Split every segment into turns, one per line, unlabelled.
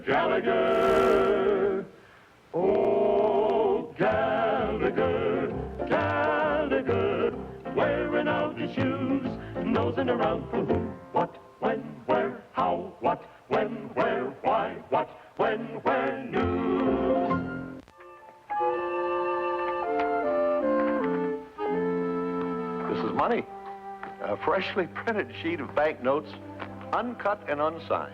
Gallegher. Oh, Gallegher, Gallegher, wearing out his shoes, nosing around for who, what, when, where, how, what, when, where, why, what, when, where, news.
This is money. A freshly printed sheet of banknotes, uncut and unsigned.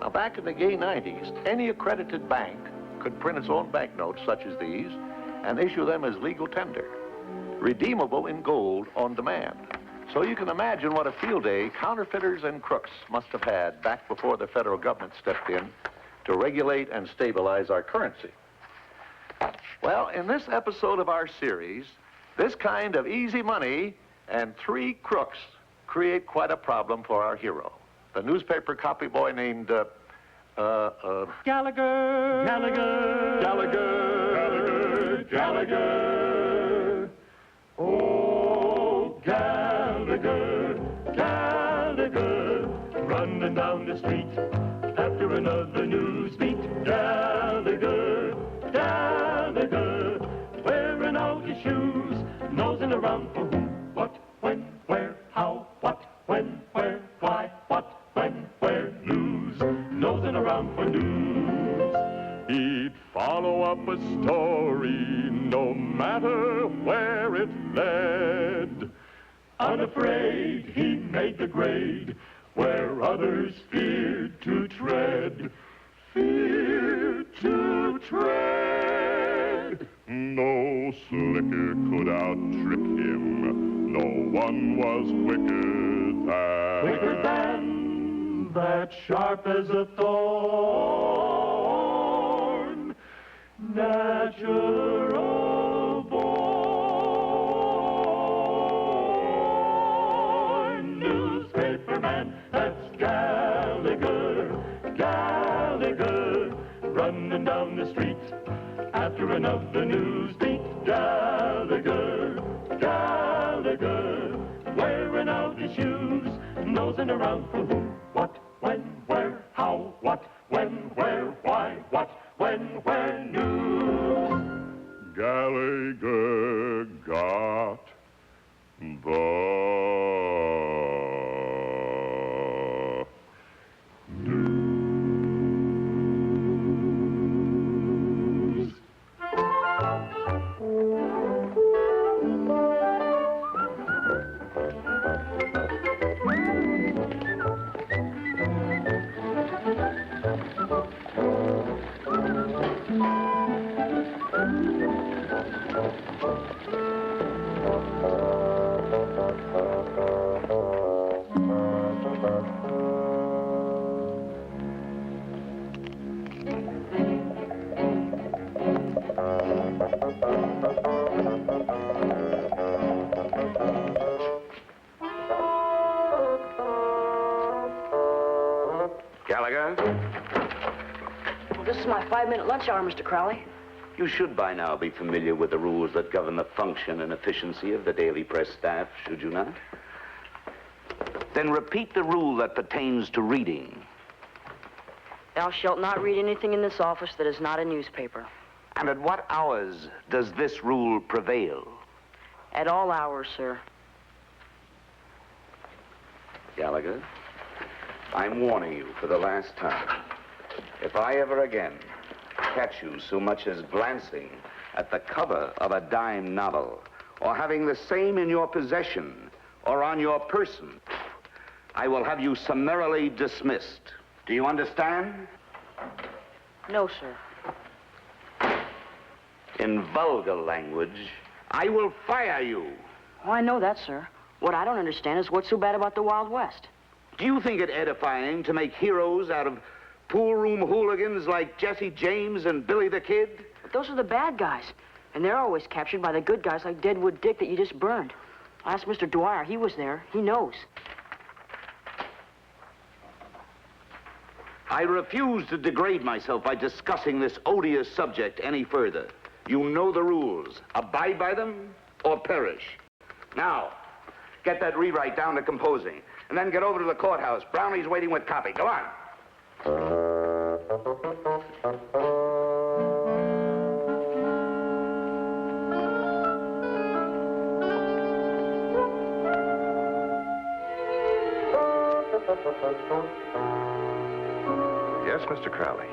Now, back in the gay 90s, any accredited bank could print its own banknotes, such as these, and issue them as legal tender, redeemable in gold on demand. So you can imagine what a field day counterfeiters and crooks must have had back before the federal government stepped in to regulate and stabilize our currency. Well, in this episode of our series, this kind of easy money and three crooks create quite a problem for our hero, the newspaper copy boy named,
Gallegher, Gallegher, Gallegher, Gallegher. Oh, Gallegher, Gallegher, running down the street after another news beat. Gallagher, Gallagher, wearing out his shoes, nosing around for who, what, when, where, how, what, when, where, why, what, when, where, news, nosing around for news. He'd follow up a story no matter where it led. Unafraid, he made the grade where others feared to tread. Feared to tread. No slicker could outtrick him. No one was quicker than that sharp as a thorn, natural born newspaperman. That's Gallegher, Gallegher, running down the street after another news beat. Gallagher, Gallagher, wearing out his shoes, nosing around for who, what, when, where, how, what, when, where, why, what, when, where, news. Gallagher got the
Gallegher?
Well, this is my 5-minute lunch hour, Mr. Crowley.
You should by now be familiar with the rules that govern the function and efficiency of the Daily Press staff, should you not? Then repeat the rule that pertains to reading.
Thou shalt not read anything in this office that is not a newspaper.
And at what hours does this rule prevail?
At all hours, sir.
Gallegher, I'm warning you for the last time. If I ever again catch you so much as glancing at the cover of a dime novel, or having the same in your possession or on your person, I will have you summarily dismissed. Do you understand?
No, sir.
In vulgar language, I will fire you.
Oh, I know that, sir. What I don't understand is what's so bad about the Wild West.
Do you think it edifying to make heroes out of pool room hooligans like Jesse James and Billy the Kid?
But those are the bad guys, and they're always captured by the good guys like Deadwood Dick that you just burned. I asked Mr. Dwyer. He was there. He knows.
I refuse to degrade myself by discussing this odious subject any further. You know the rules. Abide by them or perish. Now, get that rewrite down to composing, and then get over to the courthouse. Brownie's waiting with copy. Go on.
Yes, Mr. Crowley.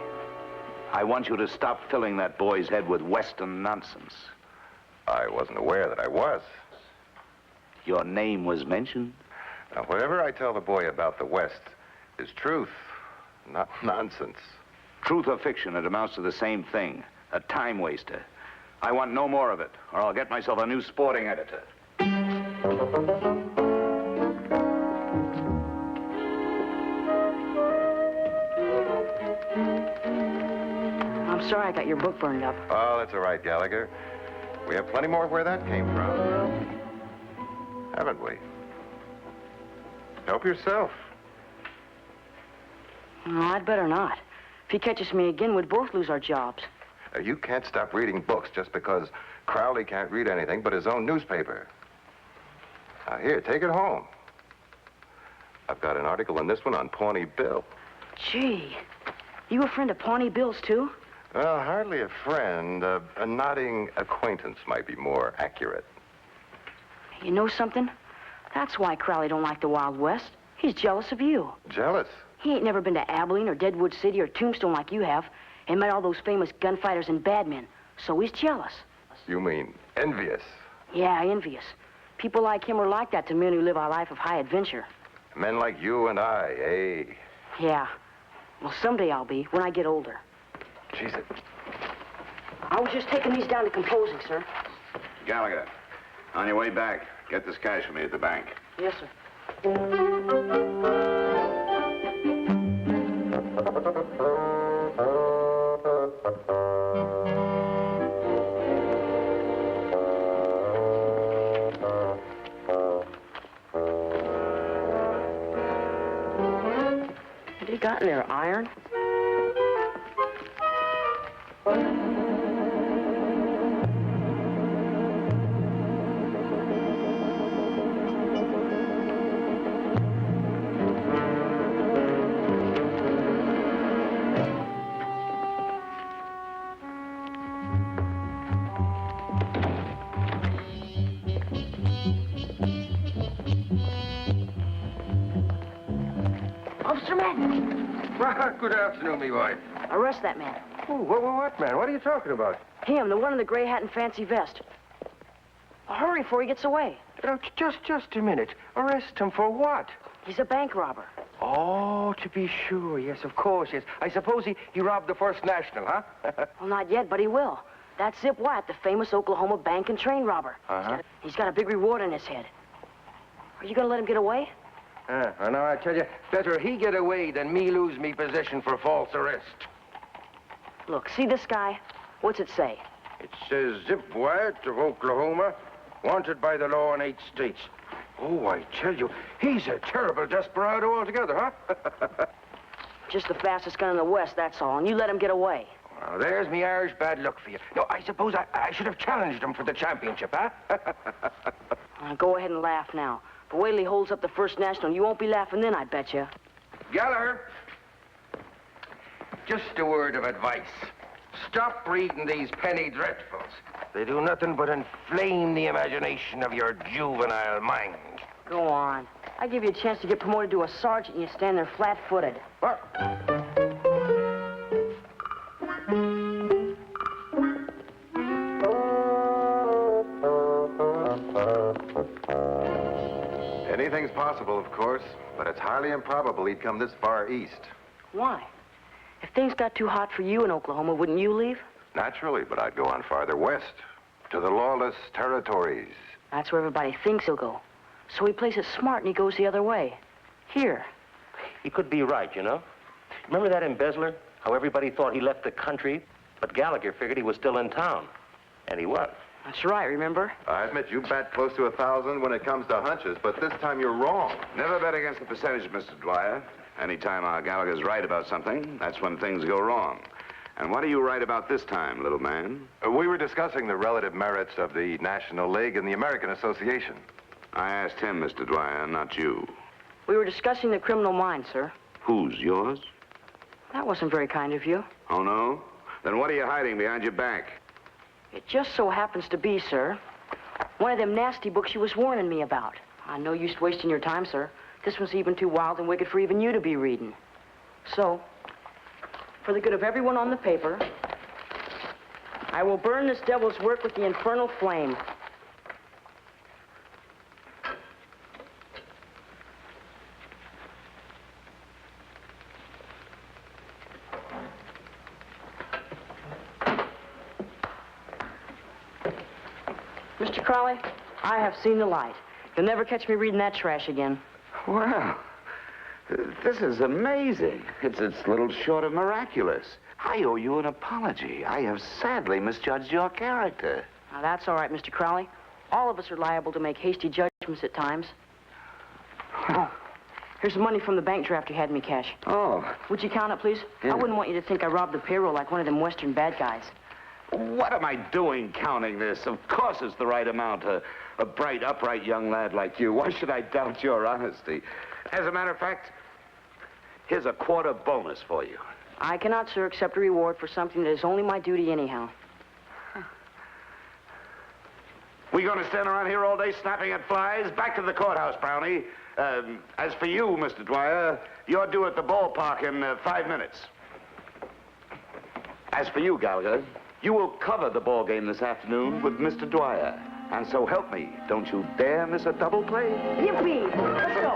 I want you to stop filling that boy's head with Western nonsense.
I wasn't aware that I was.
Your name was mentioned.
Now, whatever I tell the boy about the West is truth, not nonsense.
Truth or fiction, it amounts to the same thing. A time waster. I want no more of it, or I'll get myself a new sporting editor.
I'm sorry I got your book burned up.
Oh, that's all right, Gallegher. We have plenty more where that came from. Haven't we? Help yourself.
No, I'd better not. If he catches me again, we'd both lose our jobs.
You can't stop reading books just because Crowley can't read anything but his own newspaper. Now, here, take it home. I've got an article in this one on Pawnee Bill.
Gee, you a friend of Pawnee Bill's, too?
Well, hardly a friend. A nodding acquaintance might be more accurate.
You know something? That's why Crowley don't like the Wild West. He's jealous of you.
Jealous?
He ain't never been to Abilene or Deadwood City or Tombstone like you have, and met all those famous gunfighters and bad men. So he's jealous.
You mean envious?
Yeah, envious. People like him are like that to men who live a life of high adventure.
Men like you and I, eh?
Yeah. Well, someday I'll be, when I get older.
Jesus.
I was just taking these down to composing, sir.
Gallegher, on your way back, get this cash for me at the bank.
Yes, sir. Have you got in there iron? Officer Madden,
Well, good afternoon, me wife.
arrest that man.
Oh, what, man? What are you talking about?
Him, the one in the gray hat and fancy vest. Hurry before he gets away.
Just a minute. Arrest him for what?
He's a bank robber.
Oh, to be sure. Yes, of course, yes. I suppose he robbed the First National, huh?
Well, not yet, but he will. That's Zip Wyatt, the famous Oklahoma bank and train robber.
Uh-huh.
He's got a big reward on his head. Are you going to let him get away?
Now, I tell you, better he get away than me lose me position for false arrest.
Look, see this guy? What's it say?
It says Zip Wyatt of Oklahoma, wanted by the law in 8 states. Oh, I tell you, he's a terrible desperado altogether, huh?
Just the fastest gun in the West, that's all. And you let him get away.
Well, there's me Irish bad luck for you. No, I suppose I should have challenged him for the championship, huh?
Go ahead and laugh now. But wait till he holds up the First National. You won't be laughing then, I bet you.
Gallegher, just a word of advice. Stop reading these penny dreadfuls. They do nothing but inflame the imagination of your juvenile mind.
Go on. I give you a chance to get promoted to a sergeant and you stand there flat-footed.
What?
Anything's possible, of course, but it's highly improbable he'd come this far east.
Why? If things got too hot for you in Oklahoma, wouldn't you leave?
Naturally, but I'd go on farther west, to the lawless territories.
That's where everybody thinks he'll go. So he plays it smart and he goes the other way. Here.
He could be right, you know. Remember that embezzler? How everybody thought he left the country, but Gallegher figured he was still in town. And he was.
That's right, remember?
I admit you bet close to 1,000 when it comes to hunches, but this time you're wrong.
Never bet against the percentage, Mr. Dwyer. Anytime our Gallagher's right about something, that's when things go wrong. And what are you right about this time, little man?
We were discussing the relative merits of the National League and the American Association.
I asked him, Mr. Dwyer, not you.
We were discussing the criminal mind, sir.
Who's yours?
That wasn't very kind of you.
Oh, no? Then what are you hiding behind your back?
It just so happens to be, sir, one of them nasty books you was warning me about. I'm no use wasting your time, sir. This one's even too wild and wicked for even you to be reading. So, for the good of everyone on the paper, I will burn this devil's work with the infernal flame. Mr. Crowley, I have seen the light. You'll never catch me reading that trash again.
Well, this is amazing. It's little short of miraculous. I owe you an apology. I have sadly misjudged your character.
Now, that's all right, Mr. Crowley. All of us are liable to make hasty judgments at times. Oh, here's the money from the bank draft you had me cash.
Oh.
Would you count it, please?
Yeah.
I wouldn't want you to think I robbed the payroll like one of them Western bad guys.
What am I doing counting this? Of course it's the right amount. A bright, upright young lad like you. Why should I doubt your honesty? As a matter of fact, here's a quarter bonus for you.
I cannot, sir, accept a reward for something that is only my duty anyhow.
We gonna stand around here all day snapping at flies? Back to the courthouse, Brownie. As for you, Mr. Dwyer, you're due at the ballpark in 5 minutes. As for you, Gallegher, you will cover the ball game this afternoon with Mr. Dwyer. And so help me, don't you dare miss a double play.
Yippee! Let's go.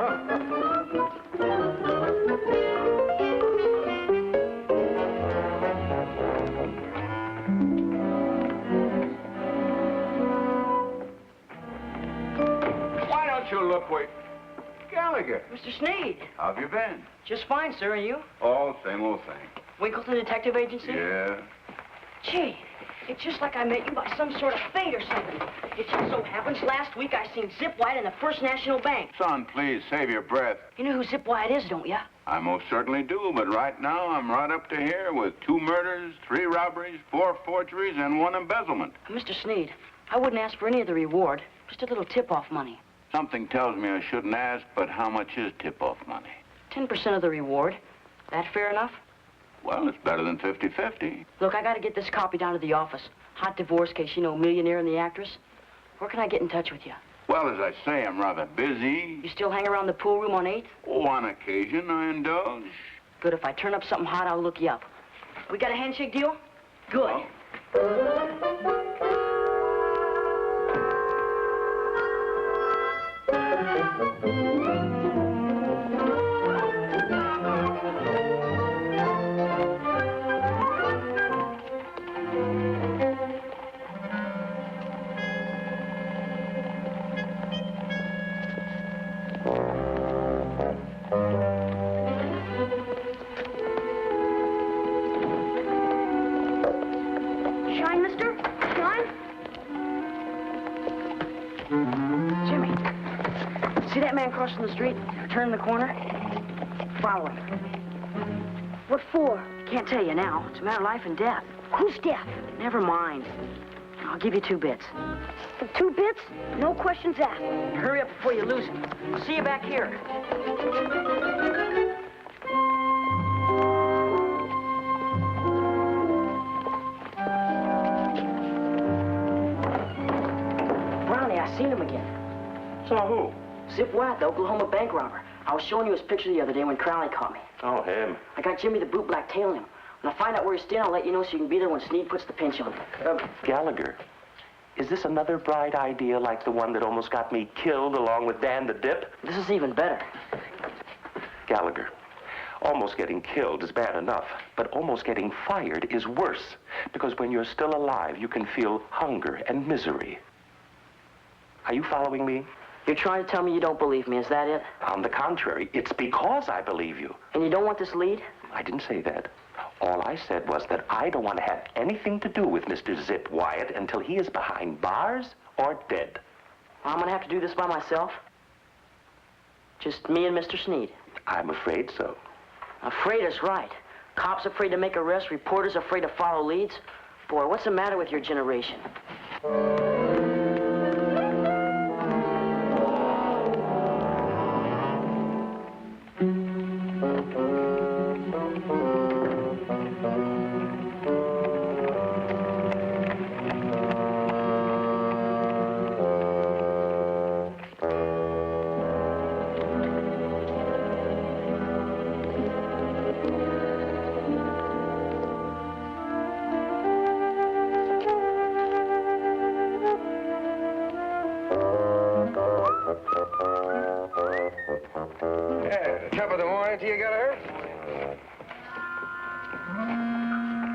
Why don't you look where... Gallegher,
Mr. Sneed.
how have you been?
Just fine, sir, and you?
Oh, same old thing.
Winkleton Detective Agency?
Yeah.
Gee, it's just like I met you by some sort of fate or something. It just so happens last week I seen Zip Wyatt in the First National Bank.
Son, please, save your breath.
You know who Zip Wyatt is, don't you?
I most certainly do, but right now I'm right up to here with 2 murders, 3 robberies, 4 forgeries, and 1 embezzlement.
Mr. Sneed, I wouldn't ask for any of the reward. Just a little tip-off money.
Something tells me I shouldn't ask, but how much is tip-off money?
10% of the reward. That fair enough?
Well, it's better than 50-50.
Look, I gotta get this copy down to the office. Hot divorce case, you know, Millionaire and the Actress. Where can I get in touch with you?
Well, as I say, I'm rather busy.
You still hang around the pool room on 8th?
Oh, on occasion I indulge.
Good, if I turn up something hot, I'll look you up. We got a handshake deal? Good. Shine, mister? Shine? Jimmy, see that man crossing the street? Turn the corner? Follow him. What for? Can't tell you now. It's a matter of life and death. Who's death? Never mind. I'll give you 2 bits. 2 bits? No questions asked. Hurry up before you lose him. I'll see you back here. Brownie, I seen him again.
Saw who?
Zip Wyatt, the Oklahoma bank robber. I was showing you his picture the other day when Crowley caught me.
Oh, him.
I got Jimmy the bootblack tailing him. When I find out where he's staying, I'll let you know so you can be there when Sneed puts the pinch on him.
Gallagher, is this another bright idea like the one that almost got me killed along with Dan the Dip?
This is even better.
Gallagher, almost getting killed is bad enough, but almost getting fired is worse. Because when you're still alive, you can feel hunger and misery. Are you following me?
You're trying to tell me you don't believe me, is that it?
On the contrary, it's because I believe you.
And you don't want this lead?
I didn't say that. All I said was that I don't want to have anything to do with Mr. Zip Wyatt until he is behind bars or dead.
I'm gonna have to do this by myself? Just me and Mr. Sneed?
I'm afraid so.
Afraid is right. Cops afraid to make arrests, reporters afraid to follow leads. Boy, what's the matter with your generation?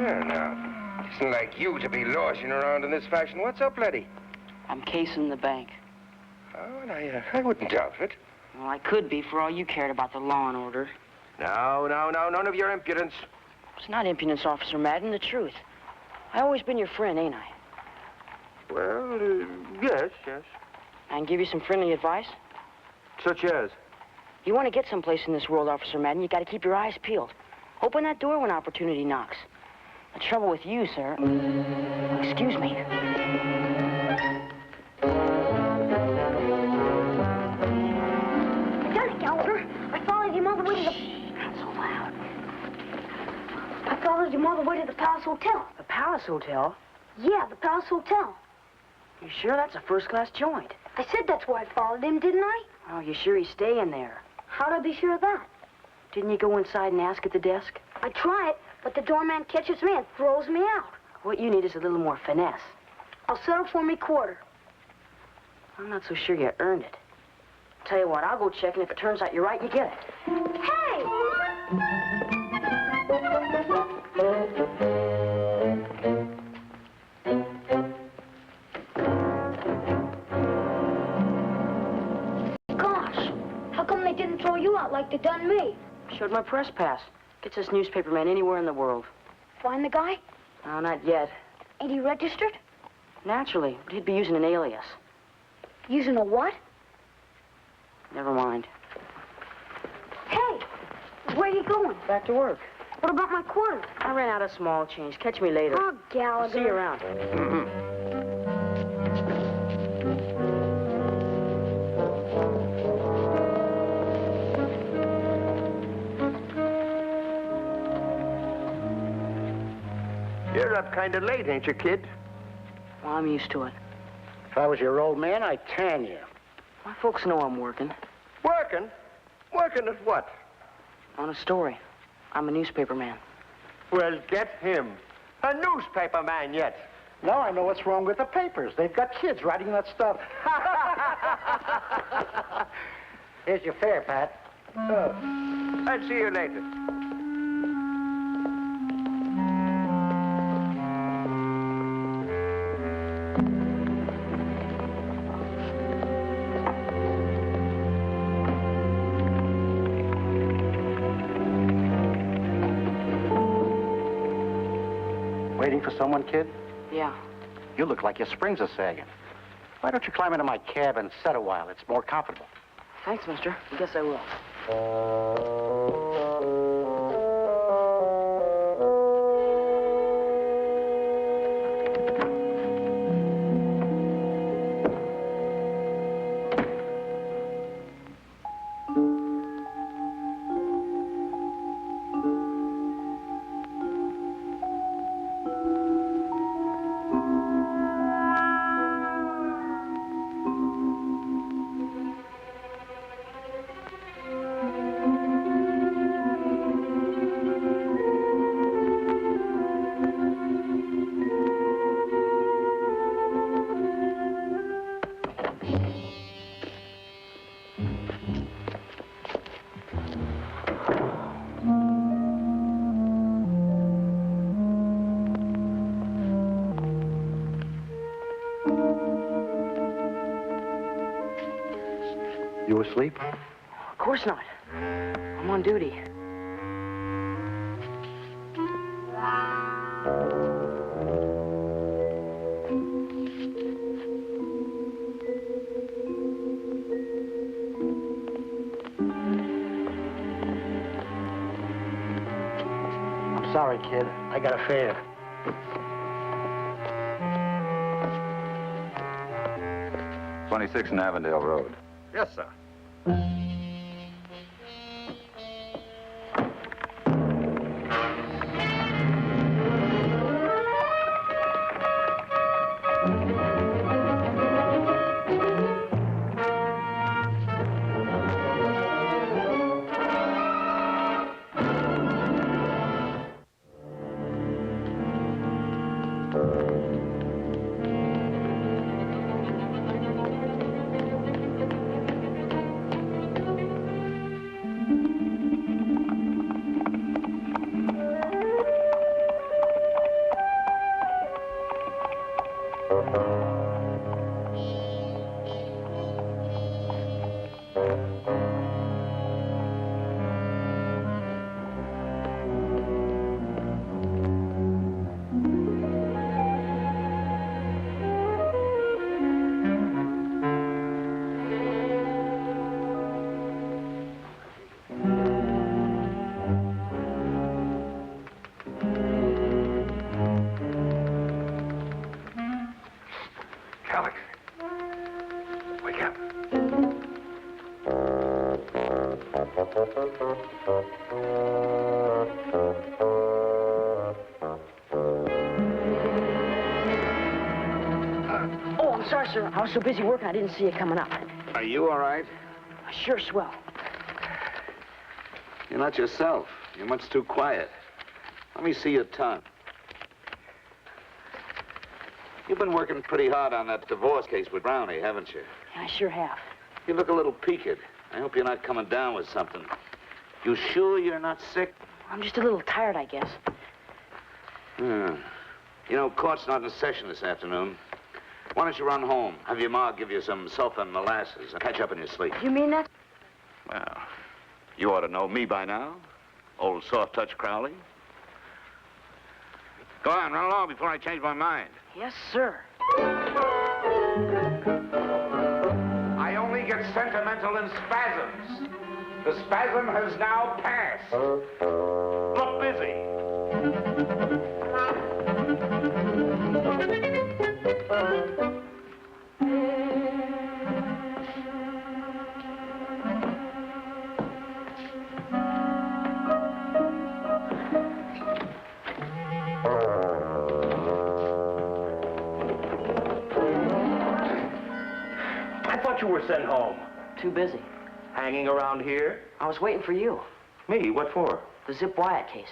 Yeah, now, it isn't like you to be loshing around in this fashion. What's up, Letty?
I'm casing the bank.
Oh, and I wouldn't doubt it.
Well, I could be for all you cared about the law and order.
No, none of your impudence.
It's not impudence, Officer Madden, the truth. I always been your friend, ain't I?
Well, yes.
I can give you some friendly advice.
Such as?
You want to get someplace in this world, Officer Madden, you got to keep your eyes peeled. Open that door when opportunity knocks. The trouble with you, sir... Excuse me.
I done it, Gallegher. I followed him all the way to the...
Shh, not so loud.
I followed him all the way to the Palace Hotel.
The Palace Hotel?
Yeah, the Palace Hotel.
You sure that's a first-class joint?
I said that's where I followed him, didn't I?
Oh, you sure he's staying there?
How'd I be sure of that?
Didn't you go inside and ask at the desk?
I try it, but the doorman catches me and throws me out.
What you need is a little more finesse.
I'll settle for me quarter.
I'm not so sure you earned it. Tell you what, I'll go check, and if it turns out you're right, you get it.
Hey! Gosh, how come they didn't throw you out like they done me?
Showed my press pass. Gets this newspaperman anywhere in the world.
Find the guy?
No, not yet.
Ain't he registered?
Naturally, but he'd be using an alias.
Using a what?
Never mind.
Hey, where you going?
Back to work.
What about my quarter?
I ran out of small change. Catch me later.
Oh, Gallegher.
See you around.
You're up kind of late, ain't you, kid?
Well, I'm used to it.
If I was your old man, I'd tan you.
My folks know I'm working.
Working? Working at what?
On a story. I'm a newspaper man.
Well, get him. A newspaper man yet. Now I know what's wrong with the papers. They've got kids writing that stuff. Here's your fare, Pat. I'll see you later. Waiting for someone, kid?
Yeah.
You look like your springs are sagging. Why don't you climb into my cab and sit a while? It's more comfortable.
Thanks, mister. I guess I will.
You asleep?
Of course not. I'm on duty.
I'm sorry, kid. I got a fare.
'26 Avondale Road.
Yes, sir.
Oh, I'm sorry, sir. I was so busy working I didn't see you coming up.
Are you all right?
Sure, swell.
You're not yourself. You're much too quiet. Let me see your tongue. You've been working pretty hard on that divorce case with Brownie, haven't you?
I sure have.
You look a little peaked. I hope you're not coming down with something. You sure you're not sick?
I'm just a little tired, I guess.
You know, court's not in session this afternoon. Why don't you run home? Have your ma give you some sulfur and molasses and catch up in your sleep.
You mean that?
Well, you ought to know me by now. Old soft-touch Crowley. Go on, run along before I change my mind.
Yes, sir.
I only get sentimental in spasms. The spasm has now passed. Look busy.
I thought you were sent home.
Too busy.
Hanging around here?
I was waiting for you.
Me? What for?
The Zip Wyatt case.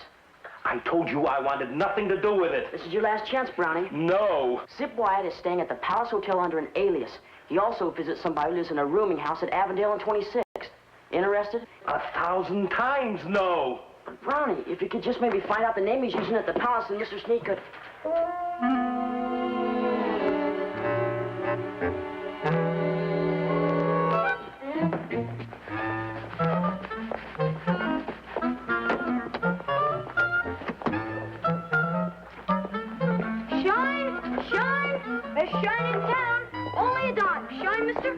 I told you I wanted nothing to do with it.
This is your last chance, Brownie.
No.
Zip Wyatt is staying at the Palace Hotel under an alias. He also visits somebody who lives in a rooming house at Avondale and 26th. Interested?
1,000 times no.
But Brownie, if you could just maybe find out the name he's using at the Palace, and Mr. Sneak could...
There's shine in town. Only a dime. Shine, mister.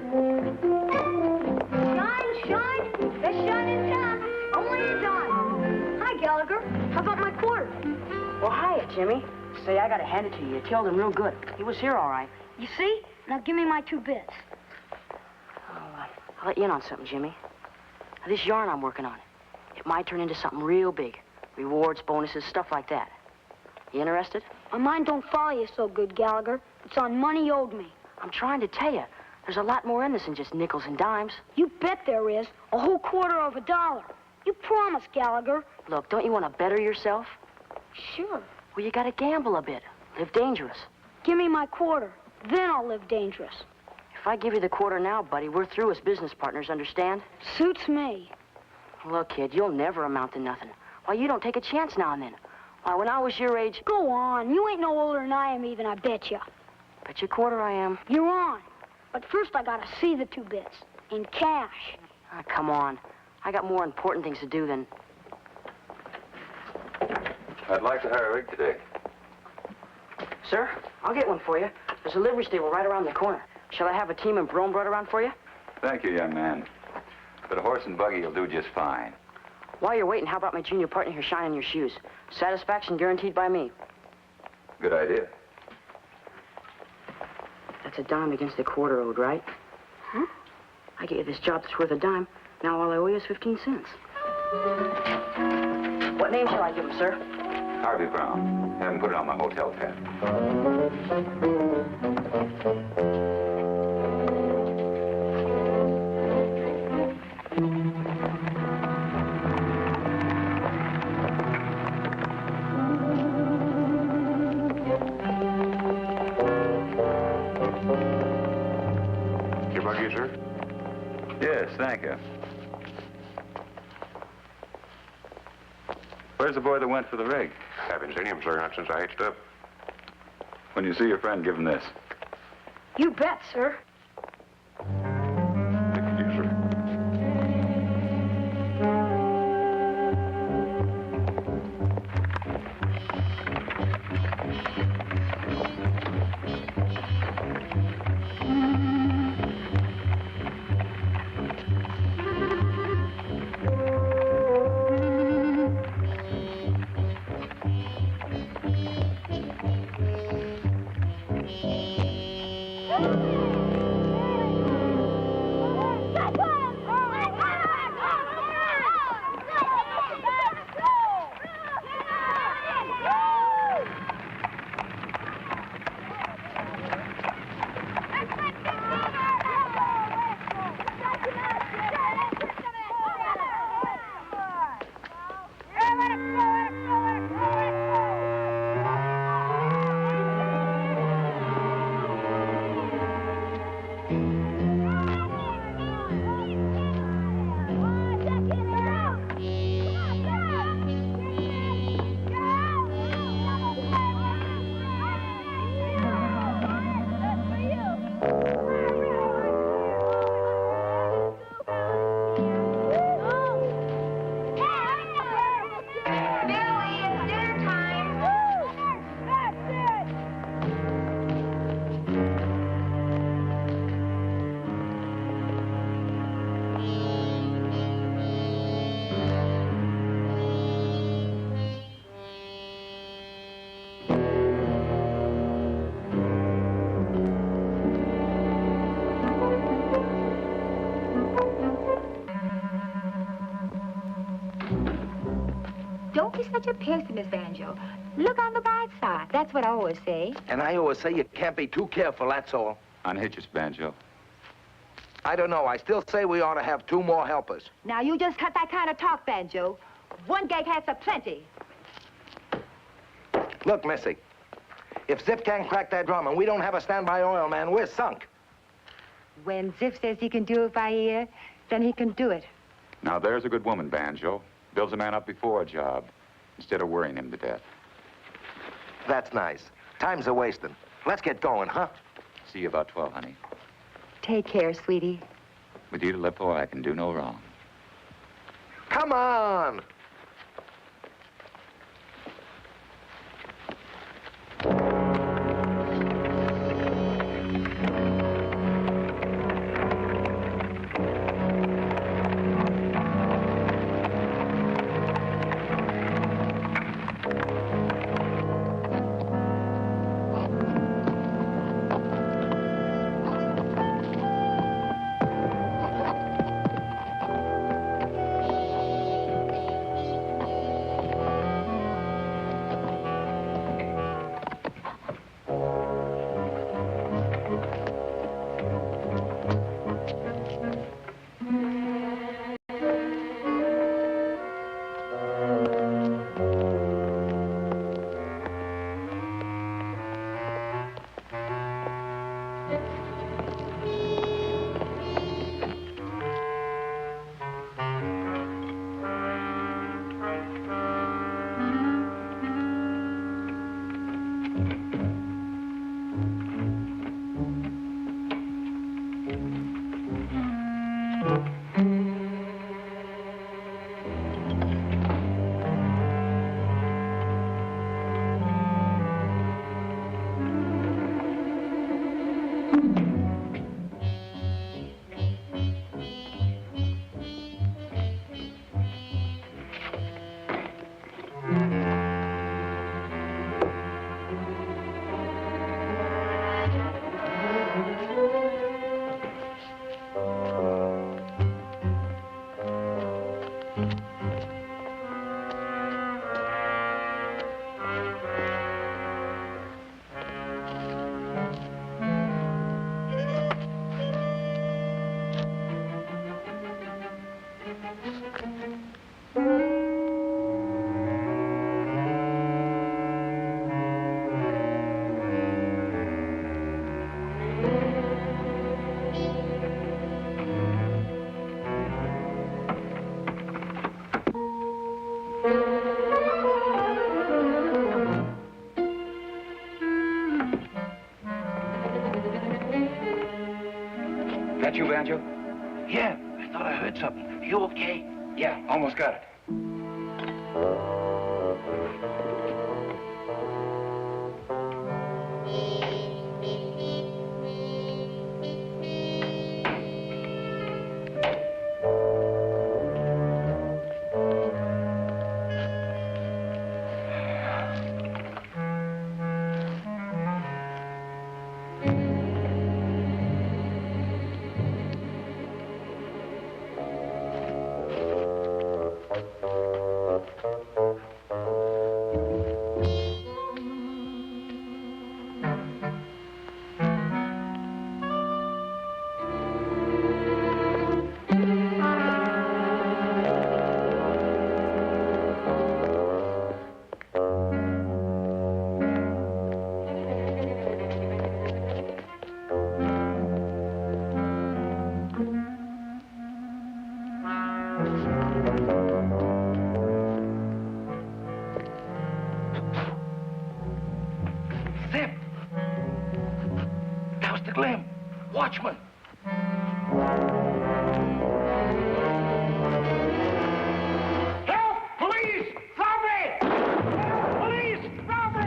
Shine. There's shine in town. Only a dime. Hi, Gallegher. How about my quarter?
Well, hiya, Jimmy. Say, I gotta hand it to you. You killed him real good. He was here all right.
You see? Now give me my 2 bits.
I'll let you in on something, Jimmy. Now, this yarn I'm working on, it might turn into something real big. Rewards, bonuses, stuff like that. You interested?
My mind don't follow you so good, Gallegher. It's on money you owed me.
I'm trying to tell you, there's a lot more in this than just nickels and dimes.
You bet there is. A whole $0.25. You promised, Gallegher.
Look, don't you want to better yourself?
Sure.
Well, you gotta gamble a bit. Live dangerous.
Give me my quarter. Then I'll live dangerous.
If I give you the quarter now, buddy, we're through as business partners, understand?
Suits me.
Look, kid, you'll never amount to nothing. Why, you don't take a chance now and then. Why, when I was your age...
Go on. You ain't no older than I am even, I bet you.
Bet you quarter I am.
You're on. But first I gotta see the 2 bits. In cash.
Ah, come on. I got more important things to do than...
I'd like to hire a rig today.
Sir, I'll get one for you. There's a livery stable right around the corner. Shall I have a team and Brome brought around for you?
Thank you, young man. But a horse and buggy will do just fine.
While you're waiting, how about my junior partner here shining your shoes? Satisfaction guaranteed by me.
Good idea.
That's a dime against the quarter owed, right?
Huh?
I get you this job that's worth a dime. Now all I owe you is 15 cents. What name shall I give him, sir?
Harvey Brown. Have him put it on my hotel tab.
Your buggy, sir?
Yes, thank you. Where's the boy that went for the rig?
Haven't seen him, sir, not since I hitched up.
When you see your friend, give him this.
You bet, sir.
Thank you, sir.
Don't be such a pessimist, Banjo. Look on the bright side. That's what I always say.
And I always say you can't be too careful, that's all.
Unhitch us, Banjo.
I don't know. I still say we ought to have 2 more helpers.
Now, you just cut that kind of talk, Banjo. One gag has a plenty.
Look, Missy, if Zip can't crack that drum and we don't have a standby oil man, we're sunk.
When Zip says he can do it by ear, then he can do it.
Now, there's a good woman, Banjo. Builds a man up before a job, instead of worrying him to death.
That's nice. Time's a-wasting. Let's get going, huh?
See you about 12, honey.
Take care, sweetie.
With you to Lippo, I can do no wrong.
Come on!
That you, Banjo? Yeah, I thought I heard something. You okay? Yeah, almost got it.
Watchman! Help! Police! Stop me! Help! Police! Stop me!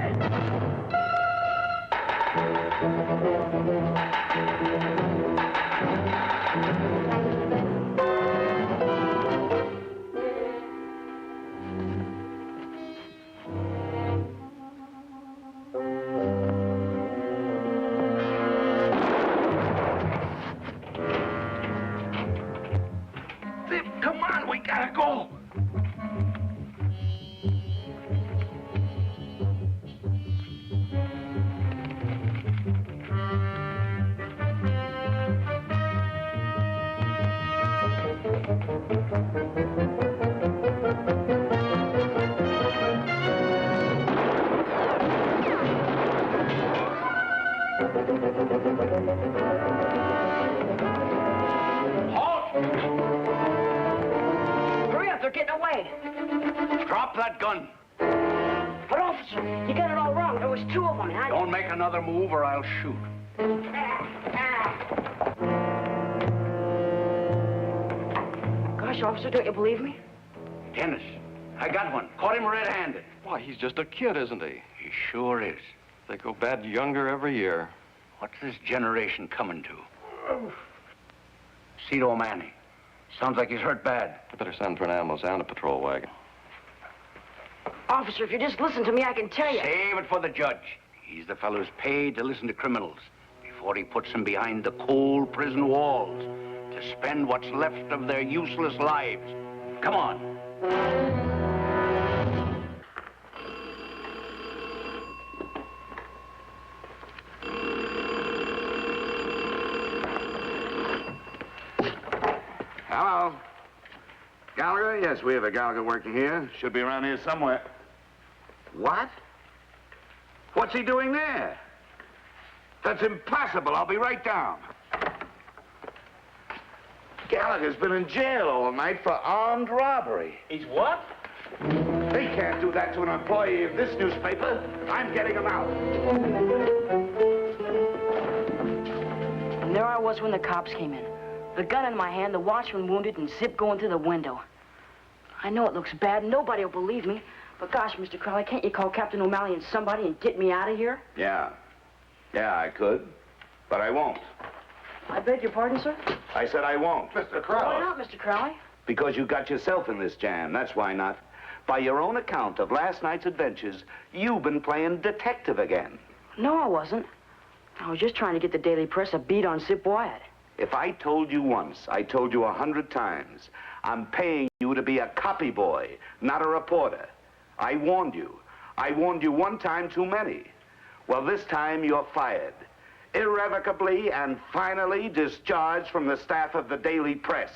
Come on, we gotta go.
fired.
Drop that gun.
But, officer, you got it all wrong. There was two of them, and I...
Don't make another move or I'll shoot.
Gosh, officer, don't you believe me?
Dennis, I got one. Caught him red-handed.
Why, he's just a kid, isn't he?
He sure is.
They go bad younger every year.
What's this generation coming to? Cito Manny. Sounds like he's hurt bad.
I better send for an ambulance and a patrol wagon.
Officer, if you just listen to me, I can tell you.
Save it for the judge. He's the fellow who's paid to listen to criminals before he puts them behind the cold prison walls to spend what's left of their useless lives. Come on.
Hello. Gallegher? Yes, we have a Gallegher working here. Should be around here somewhere. What? What's he doing there? That's impossible. I'll be right down. Gallagher's been in jail all night for armed robbery.
He's what?
They can't do that to an employee of this newspaper. I'm getting him out.
And there I was when the cops came in. The gun in my hand, the watchman wounded, and Zip going through the window. I know it looks bad. Nobody will believe me. But gosh, Mr. Crowley, can't you call Captain O'Malley and somebody and get me out of here?
Yeah. Yeah, I could. But I won't.
I beg your pardon, sir?
I said I won't.
Mr. Crowley.
Why not, Mr. Crowley?
Because you got yourself in this jam. That's why not. By your own account of last night's adventures, you've been playing detective again.
No, I wasn't. I was just trying to get the Daily Press a beat on Zip Wyatt.
If I told you once, I told you 100 times. I'm paying you to be a copy boy, not a reporter. I warned you. I warned you one time too many. Well, this time you're fired. Irrevocably and finally discharged from the staff of the Daily Press.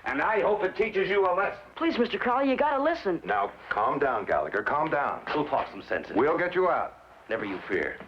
And I hope it teaches you a lesson.
Please, Mr. Crowley, you gotta listen.
Now, calm down, Gallegher. Calm down.
We'll talk some sense into it.
We'll get you out.
Never you fear.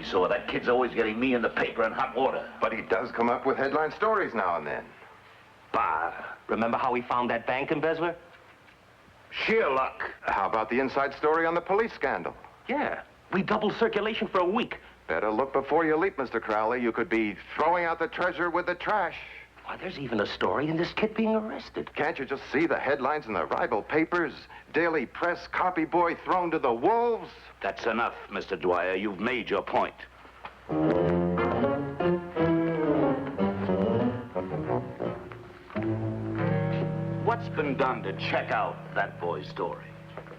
So that kid's always getting me in the paper in hot water.
But he does come up with headline stories now and then.
Bah. Remember how we found that bank embezzler?
Sheer luck.
How about the inside story on the police scandal?
Yeah. We doubled circulation for a week.
Better look before you leap, Mr. Crowley. You could be throwing out the treasure with the trash.
Why, there's even a story in this kid being arrested.
Can't you just see the headlines in the rival papers? Daily Press copy boy thrown to the wolves?
That's enough, Mr. Dwyer. You've made your point. What's been done to check out that boy's story?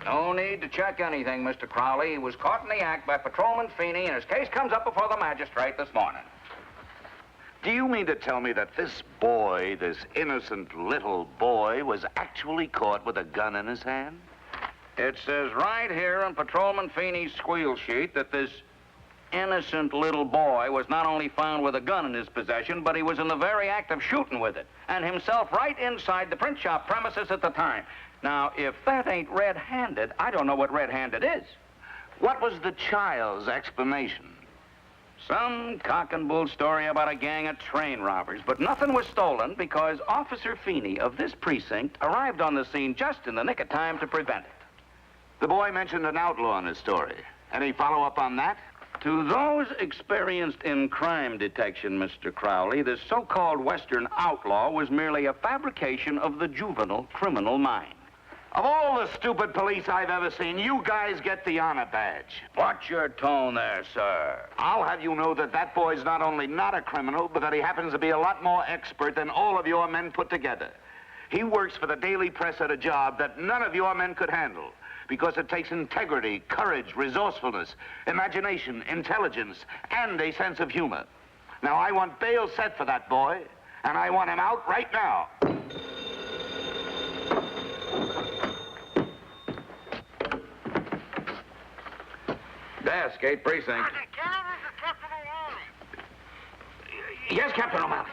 No need to check anything, Mr. Crowley. He was caught in the act by Patrolman Feeney, and his case comes up before the magistrate this morning.
Do you mean to tell me that this boy, this innocent little boy, was actually caught with a gun in his hand?
It says right here on Patrolman Feeney's squeal sheet that this innocent little boy was not only found with a gun in his possession, but he was in the very act of shooting with it, and himself right inside the print shop premises at the time. Now, if that ain't red-handed, I don't know what red-handed is.
What was the child's explanation?
Some cock and bull story about a gang of train robbers, but nothing was stolen because Officer Feeney of this precinct arrived on the scene just in the nick of time to prevent it.
The boy mentioned an outlaw in his story. Any follow-up on that?
To those experienced in crime detection, Mr. Crowley, this so-called Western outlaw was merely a fabrication of the juvenile criminal mind.
Of all the stupid police I've ever seen, you guys get the honor badge.
Watch your tone there, sir.
I'll have you know that that boy's not only not a criminal, but that he happens to be a lot more expert than all of your men put together. He works for the Daily Press at a job that none of your men could handle, because it takes integrity, courage, resourcefulness, imagination, intelligence, and a sense of humor. Now, I want bail set for that boy, and I want him out right now.
Desk, 8th Precinct. Yes, Captain O'Malley.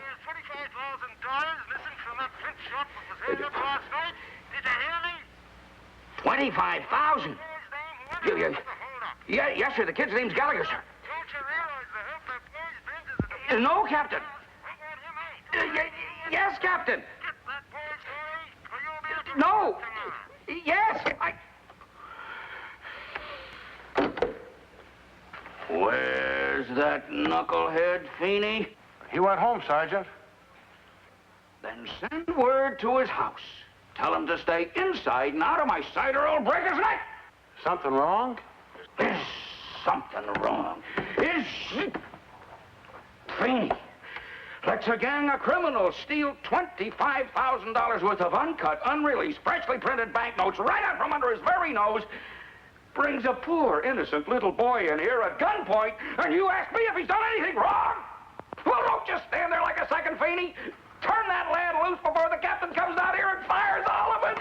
$25,000? Yes, sir. The kid's name's Gallegher, sir. No, Captain. Yes, Captain. No. Yes. Where's that knucklehead, Feeney?
He went home, Sergeant.
Then send word to his house. Tell him to stay inside and out of my sight or I'll break his neck.
Something wrong?
Is something wrong? Is... Feeney lets a gang of criminals steal $25,000 worth of uncut, unreleased, freshly printed banknotes right out from under his very nose, brings a poor, innocent little boy in here at gunpoint, and you ask me if he's done anything wrong? Well, don't just stand there like a second, Feeney. Turn that lad loose before the captain comes down here and fires all of it.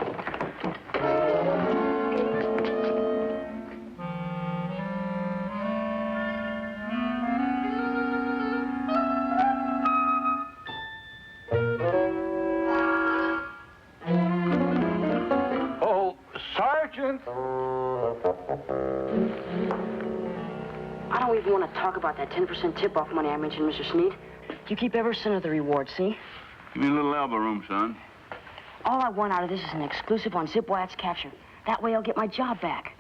Oh, Sergeant.
I don't even want to talk about that 10% tip-off money I mentioned, Mr. Sneed. You keep every cent of the reward, see?
Give me a little elbow room, son.
All I want out of this is an exclusive on Zip Wyatt's capture. That way I'll get my job back.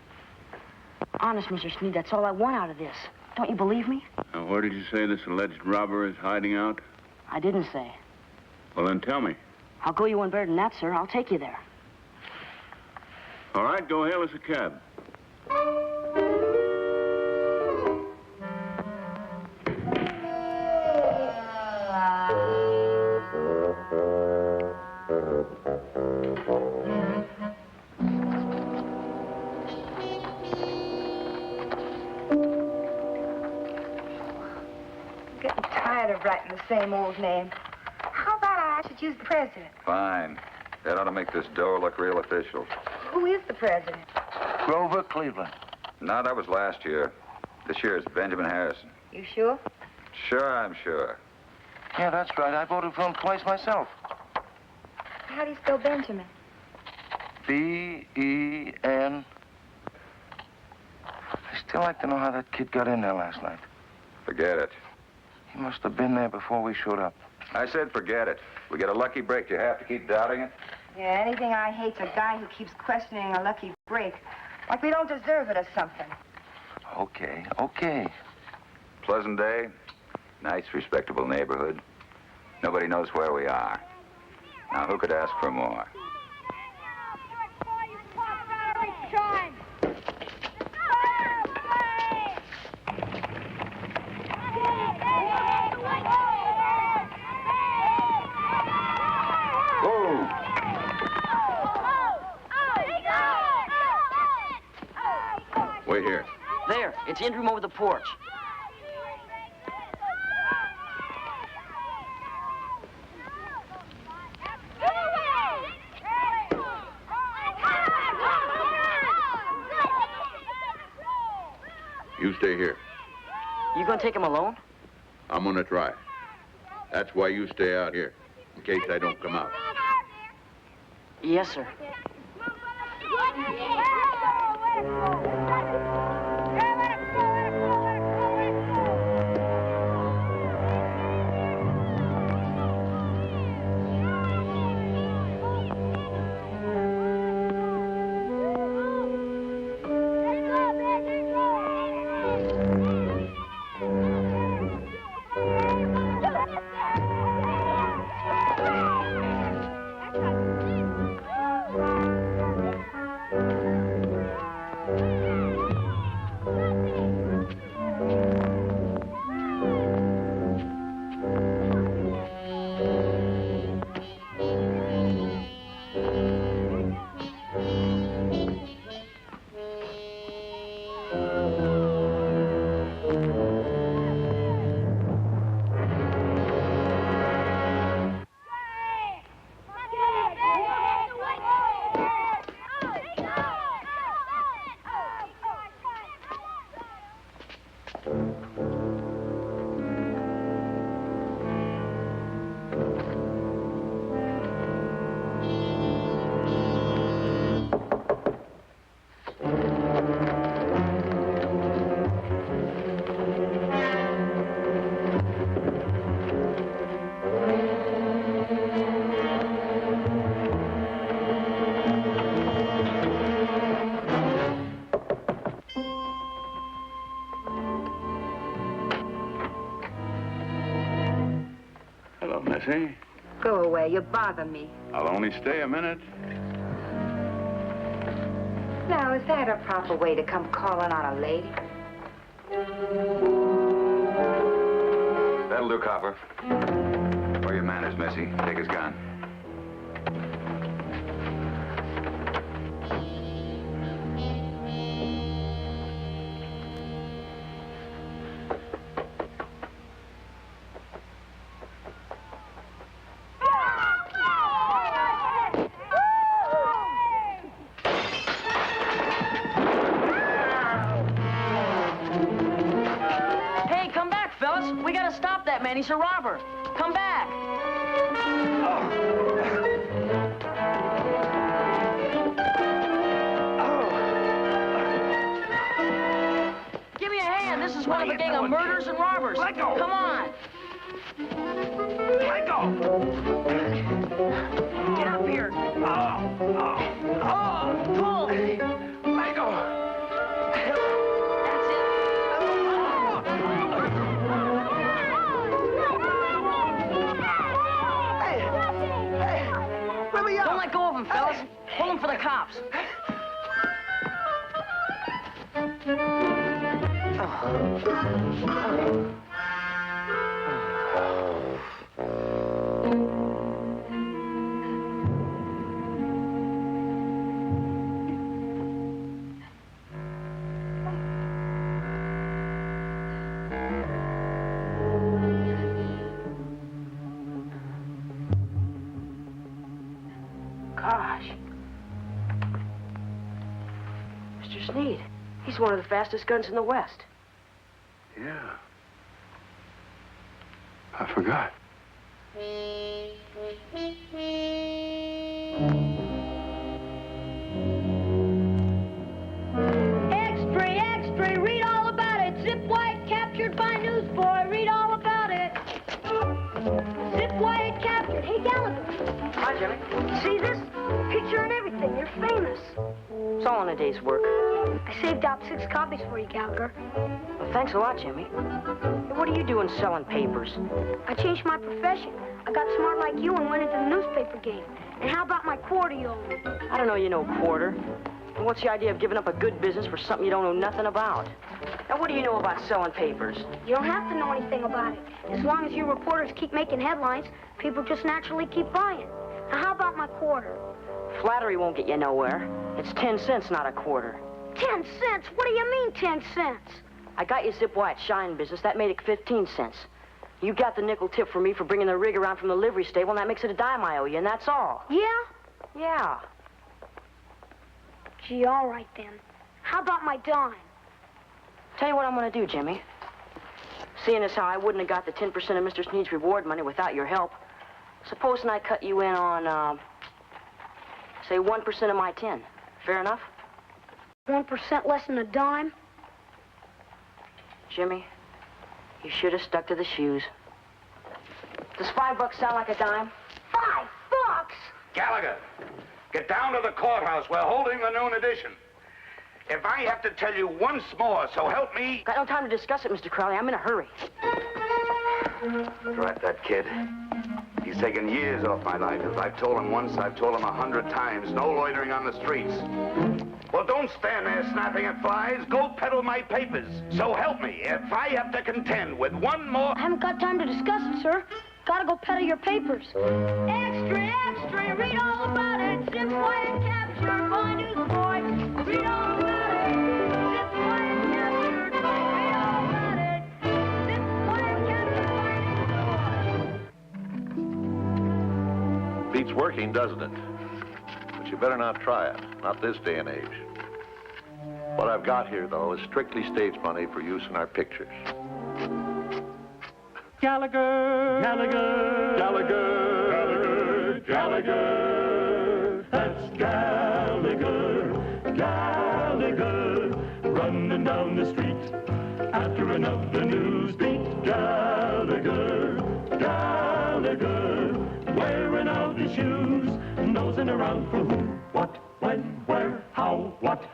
Honest, Mr. Sneed, that's all I want out of this. Don't you believe me?
Now, where did you say this alleged robber is hiding out?
I didn't say.
Well, then tell me.
I'll go you one better than that, sir. I'll take you there.
All right, go hail us a cab.
Getting tired of writing the same old name. How about I should use the president?
Fine. That ought to make this door look real official.
Who is the president?
Grover Cleveland.
No, that was last year. This year is Benjamin Harrison.
You sure?
Sure, I'm sure.
Yeah, that's right. I voted for him twice myself.
How do you spell Benjamin?
B-E-N. I'd still like to know how that kid got in there last night.
Forget it.
He must have been there before we showed up.
I said forget it. We get a lucky break. Do you have to keep doubting it?
Yeah, anything I hate's a guy who keeps questioning a lucky break. Like we don't deserve it or something.
Okay, okay.
Pleasant day. Nice, respectable neighborhood. Nobody knows where we are. Now, who could ask for more?
Wait here.
There. It's in room over the porch.
You stay here.
You gonna take him alone?
I'm gonna try. That's why you stay out here, in case I don't come out.
Yes, sir.
Hello, Missy.
Go away. You bother me.
I'll only stay a minute.
Now, is that a proper way to come calling on a lady?
That'll do, Copper. Where are your manners, Missy? Take his gun.
Hey, come back, fellas. We gotta stop that man. He's a robber. Come back. Give me a hand. This is one of a gang of murderers and robbers.
Let go.
Come on.
Let go.
Get up here. Pull.
Let go.
That's it.
Let me out.
Don't let go of him, fellas. Pull him for the cops. Gosh. Mr. Sneed, he's one of the fastest guns in the West.
Yeah. I forgot.
Extra, extra, read all about it. Zip White captured by newsboy, read all about it. Zip White captured. Hey, Gallegher.
Hi, Jimmy.
See this? Picture and everything. You're famous.
It's all in a day's work.
I saved out 6 copies for you, Gallegher.
Well, thanks a lot, Jimmy. Hey, what are you doing selling papers?
I changed my profession. I got smart like you and went into the newspaper game. And how about my quarter you owe me?
I don't know you know quarter. And what's the idea of giving up a good business for something you don't know nothing about? Now, what do you know about selling papers?
You don't have to know anything about it. As long as you reporters keep making headlines, people just naturally keep buying. Now, how about my quarter?
Flattery won't get you nowhere. It's 10 cents, not a quarter.
10 cents? What do you mean, 10 cents?
I got you Zip White shine business. That made it 15 cents. You got the nickel tip from me for bringing the rig around from the livery stable, and that makes it a dime I owe you, and that's all.
Yeah?
Yeah.
Gee, all right then. How about my dime?
Tell you what I'm going to do, Jimmy. Seeing as how I wouldn't have got the 10% of Mr. Sneed's reward money without your help, supposing I cut you in on, say, 1% of my 10. Fair enough?
1% less than a dime?
Jimmy, you should have stuck to the shoes. Does $5 sound like a dime?
$5?
Gallegher, get down to the courthouse. We're holding the noon edition. If I have to tell you once more, so help me...
Got no time to discuss it, Mr. Crowley. I'm in a hurry.
Drat that kid. He's taken years off my life. If I've told him once, I've told him 100 times. No loitering on the streets. Well, don't stand there snapping at flies. Go peddle my papers. So help me if I have to contend with one more...
I haven't got time to discuss it, sir. Gotta go peddle your papers. Extra, extra, read all about it. Zip White captured by newsboy. Read all about it. Zip White captured. Read all about it. Zip White captured by newsboy.
Beats working, doesn't it? But you better not try it. Not this day and age. What I've got here, though, is strictly stage money for use in our pictures.
Gallegher, Gallegher, Gallegher, Gallegher, Gallegher. That's Gallegher, Gallegher, running down the street after another news beat. Gallegher, Gallegher, wearing out his shoes, nosing around for who, what, when, where, how, what.